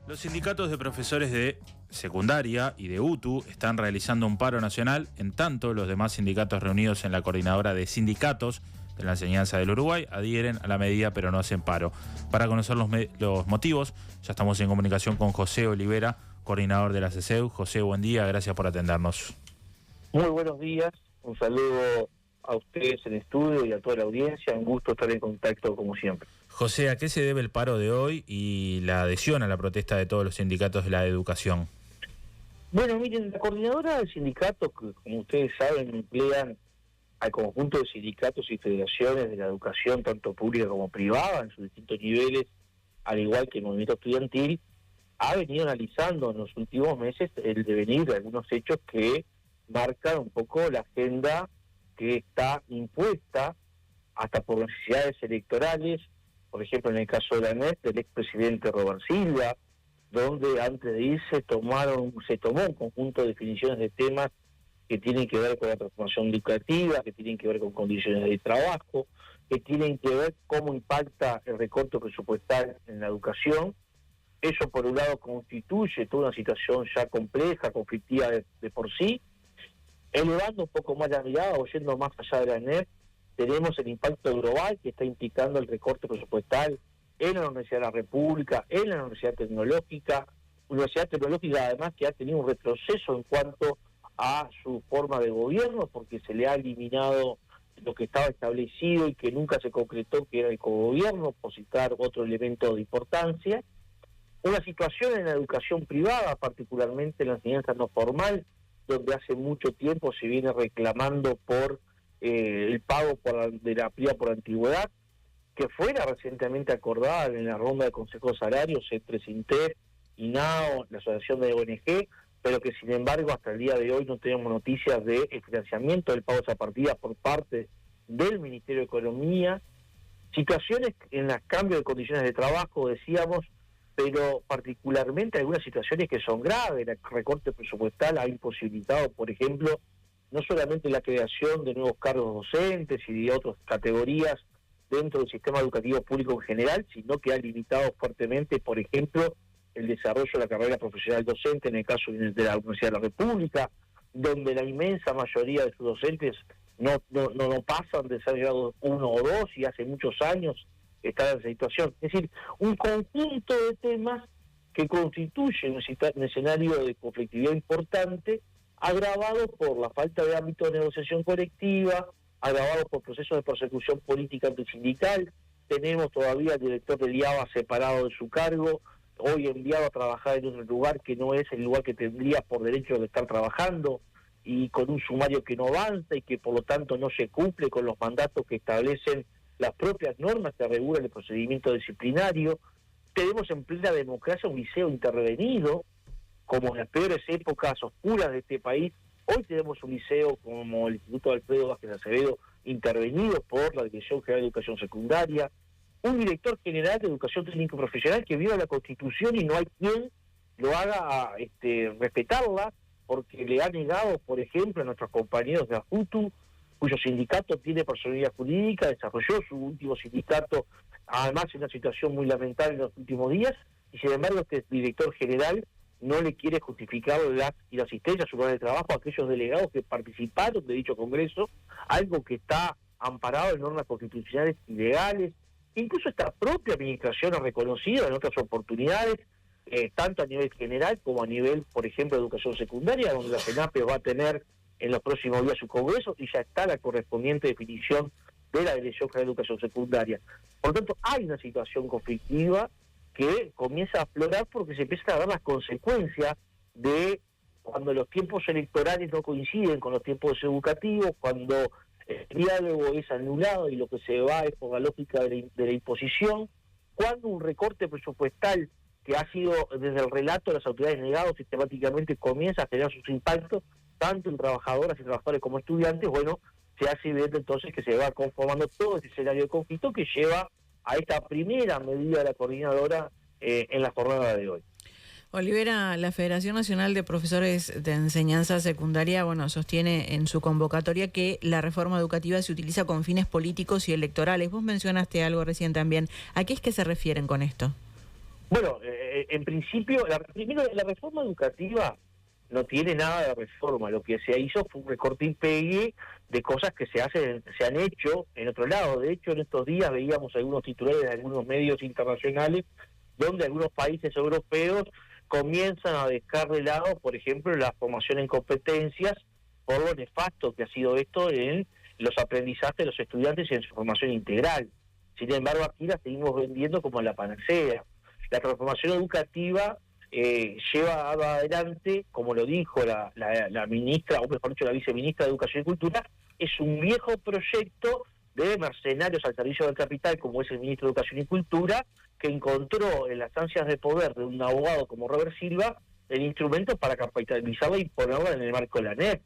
Los sindicatos de profesores de secundaria y de UTU están realizando un paro nacional, en tanto los demás sindicatos reunidos en la coordinadora de sindicatos de la enseñanza del Uruguay adhieren a la medida pero no hacen paro. Para conocer los motivos, ya estamos en comunicación con José Olivera, coordinador de la CESEU. José, buen día, gracias por atendernos. Muy buenos días, un saludo a ustedes en estudio y a toda la audiencia, un gusto estar en contacto como siempre. José, ¿a qué se debe el paro de hoy y la adhesión a la protesta de todos los sindicatos de la educación? Bueno, miren, la coordinadora de sindicatos, que como ustedes saben, emplean al conjunto de sindicatos y federaciones de la educación, tanto pública como privada, en sus distintos niveles, al igual que el movimiento estudiantil, ha venido analizando en los últimos meses el devenir de algunos hechos que marcan un poco la agenda que está impuesta hasta por necesidades electorales, por ejemplo en el caso de la ANEP, del expresidente Robert Silva, donde antes de irse se tomó un conjunto de definiciones de temas que tienen que ver con la transformación educativa, que tienen que ver con condiciones de trabajo, que tienen que ver cómo impacta el recorte presupuestal en la educación. Eso por un lado constituye toda una situación ya compleja, conflictiva de por sí. Elevando un poco más la mirada o yendo más allá de la ANEP, tenemos el impacto global que está implicando el recorte presupuestal en la Universidad de la República, en la Universidad Tecnológica además que ha tenido un retroceso en cuanto a su forma de gobierno, porque se le ha eliminado lo que estaba establecido y que nunca se concretó, que era el cogobierno, por citar otro elemento de importancia. Una situación en la educación privada, particularmente en la enseñanza no formal, donde hace mucho tiempo se viene reclamando por el pago de la PRIA por antigüedad, que fuera recientemente acordada en la ronda de consejos de salarios entre SINTEF, INAO, la Asociación de ONG, pero que sin embargo hasta el día de hoy no tenemos noticias del financiamiento del pago de esa partida por parte del Ministerio de Economía. Situaciones en los cambios de condiciones de trabajo, decíamos, pero particularmente algunas situaciones que son graves. El recorte presupuestal ha imposibilitado, por ejemplo, no solamente la creación de nuevos cargos docentes y de otras categorías dentro del sistema educativo público en general, sino que ha limitado fuertemente, por ejemplo, el desarrollo de la carrera profesional docente en el caso de la Universidad de la República, donde la inmensa mayoría de sus docentes no pasan de ser grado 1 o 2 y hace muchos años está en esa situación. Es decir, un conjunto de temas que constituyen un escenario de conflictividad importante, agravado por la falta de ámbito de negociación colectiva, agravado por procesos de persecución política antisindical. Tenemos todavía al director del IABA separado de su cargo, hoy enviado a trabajar en un lugar que no es el lugar que tendría por derecho de estar trabajando, y con un sumario que no avanza y que por lo tanto no se cumple con los mandatos que establecen las propias normas que regulan el procedimiento disciplinario. Tenemos en plena democracia un liceo intervenido, como en las peores épocas oscuras de este país. Hoy tenemos un liceo como el Instituto Alfredo Vázquez Acevedo intervenido por la Dirección General de Educación Secundaria, un director general de Educación Técnico Profesional que viola la Constitución y no hay quien lo haga respetarla, porque le ha negado, por ejemplo, a nuestros compañeros de AFUTU, cuyo sindicato tiene personalidad jurídica, desarrolló su último sindicato, además en una situación muy lamentable en los últimos días, y sin embargo este director general no le quiere justificar la asistencia a su lugar de trabajo a aquellos delegados que participaron de dicho congreso, algo que está amparado en normas constitucionales y legales. Incluso esta propia administración ha reconocido en otras oportunidades, tanto a nivel general como a nivel, por ejemplo, de educación secundaria, donde la CENAPE va a tener en los próximos días su congreso y ya está la correspondiente definición de la Dirección General de Educación Secundaria. Por lo tanto, hay una situación conflictiva que comienza a aflorar porque se empiezan a ver las consecuencias de cuando los tiempos electorales no coinciden con los tiempos educativos, cuando el diálogo es anulado y lo que se va es por la lógica de la imposición, cuando un recorte presupuestal que ha sido desde el relato de las autoridades negado sistemáticamente comienza a generar sus impactos, tanto en trabajadoras y trabajadores como estudiantes. Bueno, se hace evidente entonces que se va conformando todo este escenario de conflicto que lleva a esta primera medida de la coordinadora en la jornada de hoy. Olivera, la Federación Nacional de Profesores de Enseñanza Secundaria, sostiene en su convocatoria que la reforma educativa se utiliza con fines políticos y electorales. Vos mencionaste algo recién también. ¿A qué es que se refieren con esto? Bueno, en principio, primero, la reforma educativa no tiene nada de reforma. Lo que se hizo fue un recorte y pegue de cosas que se han hecho en otro lado. De hecho, en estos días veíamos algunos titulares de algunos medios internacionales donde algunos países europeos comienzan a dejar de lado, por ejemplo, la formación en competencias, por lo nefasto que ha sido esto en los aprendizajes de los estudiantes y en su formación integral. Sin embargo, aquí la seguimos vendiendo como la panacea. La transformación educativa lleva adelante, como lo dijo la ministra, o mejor dicho, la viceministra de Educación y Cultura, es un viejo proyecto de mercenarios al servicio del capital, como es el ministro de Educación y Cultura, que encontró en las ansias de poder de un abogado como Robert Silva el instrumento para capitalizarla y ponerla en el marco de la NEP.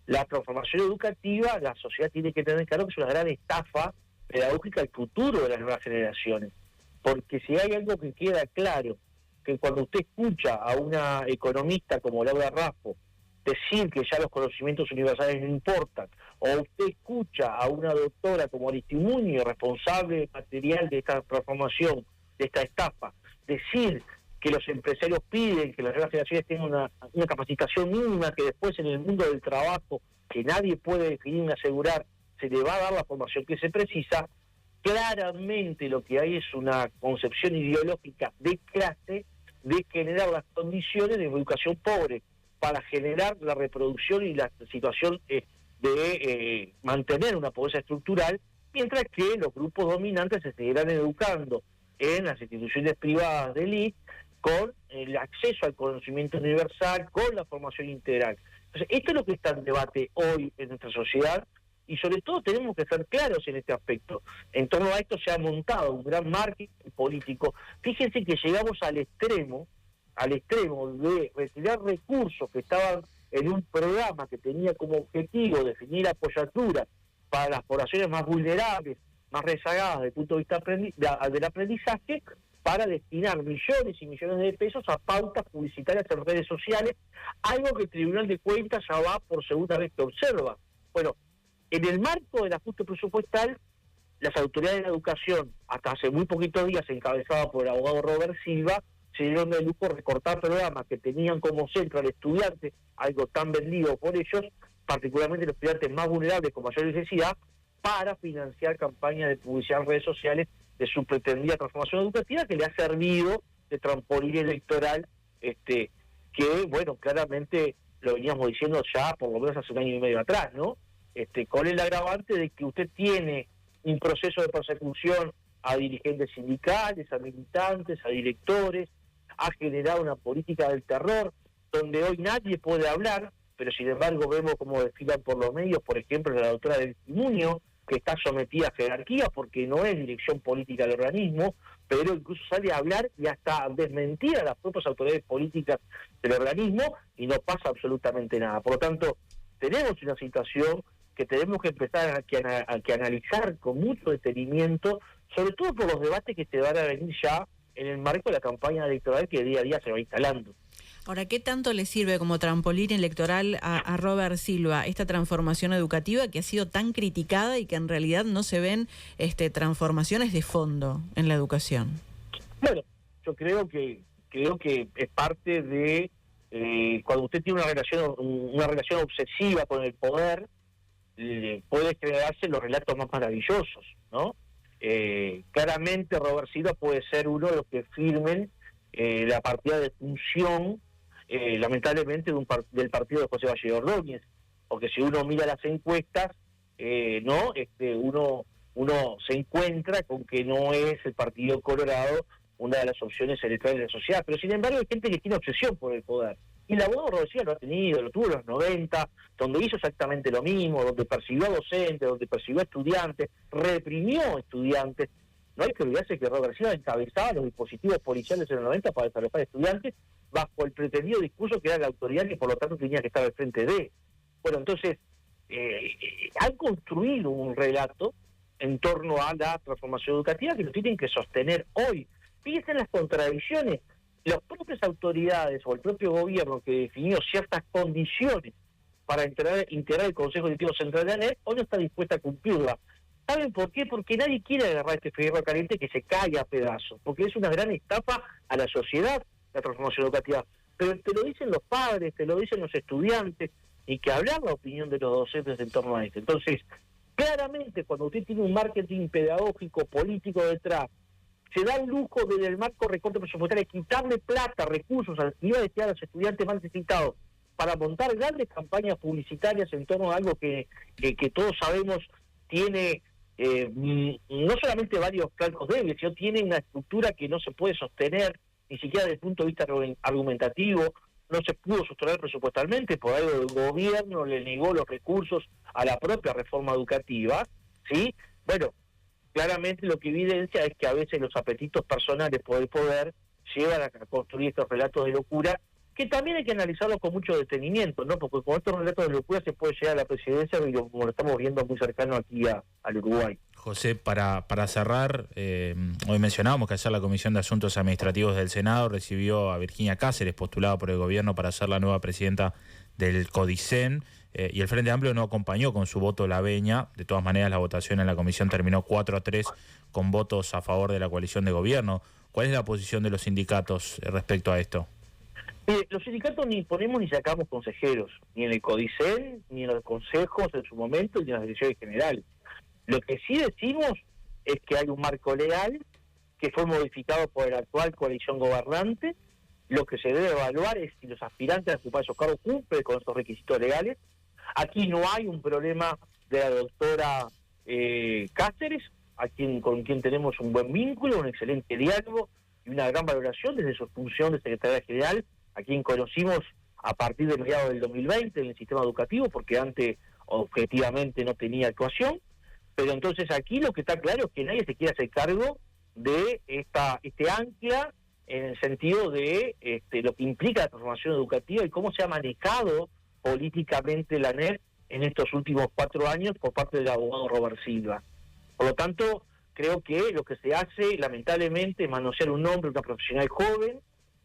La transformación educativa, la sociedad tiene que tener claro que es una gran estafa pedagógica al futuro de las nuevas generaciones. Porque si hay algo que queda claro, que cuando usted escucha a una economista como Laura Raffo decir que ya los conocimientos universales no importan, o usted escucha a una doctora como Aristimuño, responsable material de esta transformación, de esta estafa, decir que los empresarios piden que las nuevas generaciones tengan una capacitación mínima, que después en el mundo del trabajo, que nadie puede definir ni asegurar, se le va a dar la formación que se precisa. Claramente lo que hay es una concepción ideológica de clase, de generar las condiciones de educación pobre para generar la reproducción y la situación de mantener una pobreza estructural, mientras que los grupos dominantes se seguirán educando en las instituciones privadas de élite con el acceso al conocimiento universal, con la formación integral. Entonces, esto es lo que está en debate hoy en nuestra sociedad, y sobre todo tenemos que ser claros en este aspecto. En torno a esto se ha montado un gran marketing político. Fíjense que llegamos al extremo de retirar recursos que estaban en un programa que tenía como objetivo definir apoyaturas para las poblaciones más vulnerables, más rezagadas desde el punto de vista del aprendizaje, para destinar millones y millones de pesos a pautas publicitarias en redes sociales, algo que el Tribunal de Cuentas ya va por segunda vez que observa. Bueno, en el marco del ajuste presupuestal, las autoridades de la educación, hasta hace muy poquitos días, encabezadas por el abogado Robert Silva, se dieron de lujo recortar programas que tenían como centro al estudiante, algo tan vendido por ellos, particularmente los estudiantes más vulnerables con mayor necesidad, para financiar campañas de publicidad en redes sociales de su pretendida transformación educativa, que le ha servido de trampolín electoral, que, bueno, claramente lo veníamos diciendo ya por lo menos hace un año y medio atrás, ¿no? Con el agravante de que usted tiene un proceso de persecución a dirigentes sindicales, a militantes, a directores, ha generado una política del terror, donde hoy nadie puede hablar, pero sin embargo vemos cómo desfilan por los medios, por ejemplo, la doctora del Testimonio, que está sometida a jerarquía porque no es dirección política del organismo, pero incluso sale a hablar y hasta desmentir a las propias autoridades políticas del organismo y no pasa absolutamente nada. Por lo tanto, tenemos una situación que tenemos que empezar a analizar con mucho detenimiento, sobre todo por los debates que se van a venir ya en el marco de la campaña electoral que día a día se va instalando. Ahora, ¿qué tanto le sirve como trampolín electoral a Robert Silva esta transformación educativa que ha sido tan criticada y que en realidad no se ven transformaciones de fondo en la educación? Bueno, yo creo que es parte de cuando usted tiene una relación obsesiva con el poder, puede generarse los relatos más maravillosos, ¿no? Claramente Robert Silva puede ser uno de los que firmen la partida de función, lamentablemente, del partido de José Valle Ordóñez, porque si uno mira las encuestas, no, uno se encuentra con que no es el Partido Colorado una de las opciones electorales de la sociedad, pero sin embargo hay gente que tiene obsesión por el poder. Y el abogado Robert Silva lo ha tenido, lo tuvo en los 90, donde hizo exactamente lo mismo, donde persiguió a docentes, donde persiguió a estudiantes, reprimió a estudiantes. No hay que olvidarse que Robert Silva encabezaba los dispositivos policiales en los 90 para desalojar estudiantes bajo el pretendido discurso que era la autoridad y por lo tanto tenía que estar al frente de. Bueno, entonces, han construido un relato en torno a la transformación educativa que lo tienen que sostener hoy. Fíjense en las contradicciones. Las propias autoridades o el propio gobierno que definió ciertas condiciones para integrar el Consejo Directivo Central de ANEP hoy no está dispuesta a cumplirla. ¿Saben por qué? Porque nadie quiere agarrar este fierro caliente que se cae a pedazos, porque es una gran estafa a la sociedad la transformación educativa. Pero te lo dicen los padres, te lo dicen los estudiantes, y que hablar la opinión de los docentes en torno a esto. Entonces, claramente, cuando usted tiene un marketing pedagógico, político detrás, se da el lujo desde el marco recorte presupuestario de quitarle plata, recursos, iba a decir a los estudiantes más necesitados, para montar grandes campañas publicitarias en torno a algo que todos sabemos tiene no solamente varios flancos débiles, sino tiene una estructura que no se puede sostener, ni siquiera desde el punto de vista argumentativo, no se pudo sostener presupuestalmente, por algo el gobierno le negó los recursos a la propia reforma educativa, ¿sí? Bueno, claramente lo que evidencia es que a veces los apetitos personales por el poder llevan a construir estos relatos de locura, que también hay que analizarlos con mucho detenimiento, ¿no? Porque con estos relatos de locura se puede llegar a la presidencia, y como lo estamos viendo muy cercano aquí al Uruguay. José, para cerrar, hoy mencionábamos que ayer la Comisión de Asuntos Administrativos del Senado recibió a Virginia Cáceres, postulada por el gobierno para ser la nueva presidenta del CODICEN, y el Frente Amplio no acompañó con su voto la veña. De todas maneras, la votación en la comisión terminó 4-3 con votos a favor de la coalición de gobierno. ¿Cuál es la posición de los sindicatos respecto a esto? Los sindicatos ni ponemos ni sacamos consejeros, ni en el CODICEN, ni en los consejos en su momento, ni en las direcciones generales. Lo que sí decimos es que hay un marco legal que fue modificado por la actual coalición gobernante. Lo que se debe evaluar es si los aspirantes a ocupar esos cargos cumplen con esos requisitos legales. Aquí no hay un problema de la doctora Cáceres, con quien tenemos un buen vínculo, un excelente diálogo y una gran valoración desde su función de secretaria general, a quien conocimos a partir de mediados del 2020 en el sistema educativo, porque antes objetivamente no tenía actuación. Pero entonces aquí lo que está claro es que nadie se quiere hacer cargo de este ancla en el sentido de lo que implica la transformación educativa y cómo se ha manejado políticamente la ANEP en estos últimos 4 años por parte del abogado Robert Silva. Por lo tanto, creo que lo que se hace, lamentablemente, es manosear un nombre, una profesional joven,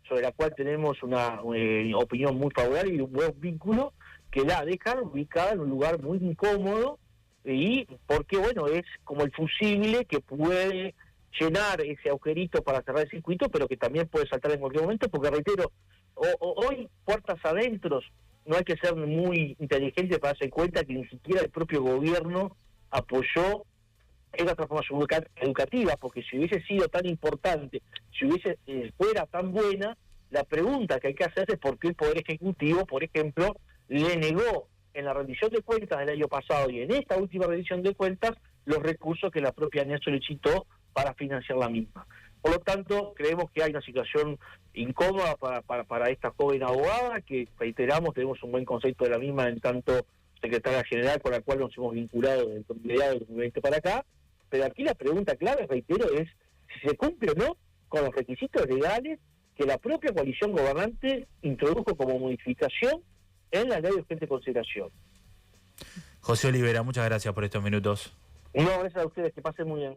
sobre la cual tenemos una opinión muy favorable y un buen vínculo, que la dejan ubicada en un lugar muy incómodo, y porque, bueno, es como el fusible que puede llenar ese agujerito para cerrar el circuito, pero que también puede saltar en cualquier momento, porque, reitero, hoy, puertas adentro, no hay que ser muy inteligente para darse cuenta que ni siquiera el propio gobierno apoyó esa transformación educativa, porque si hubiese sido tan importante, si fuera tan buena, la pregunta que hay que hacer es por qué el Poder Ejecutivo, por ejemplo, le negó en la rendición de cuentas del año pasado y en esta última rendición de cuentas los recursos que la propia ANEP solicitó para financiar la misma. Por lo tanto, creemos que hay una situación incómoda para esta joven abogada, que, reiteramos, tenemos un buen concepto de la misma en tanto secretaria general, con la cual nos hemos vinculado desde el mediados del 2020 para acá. Pero aquí la pregunta clave, reitero, es si se cumple o no con los requisitos legales que la propia coalición gobernante introdujo como modificación en la ley de urgente consideración. José Olivera, muchas gracias por estos minutos. No, gracias a ustedes, que pasen muy bien.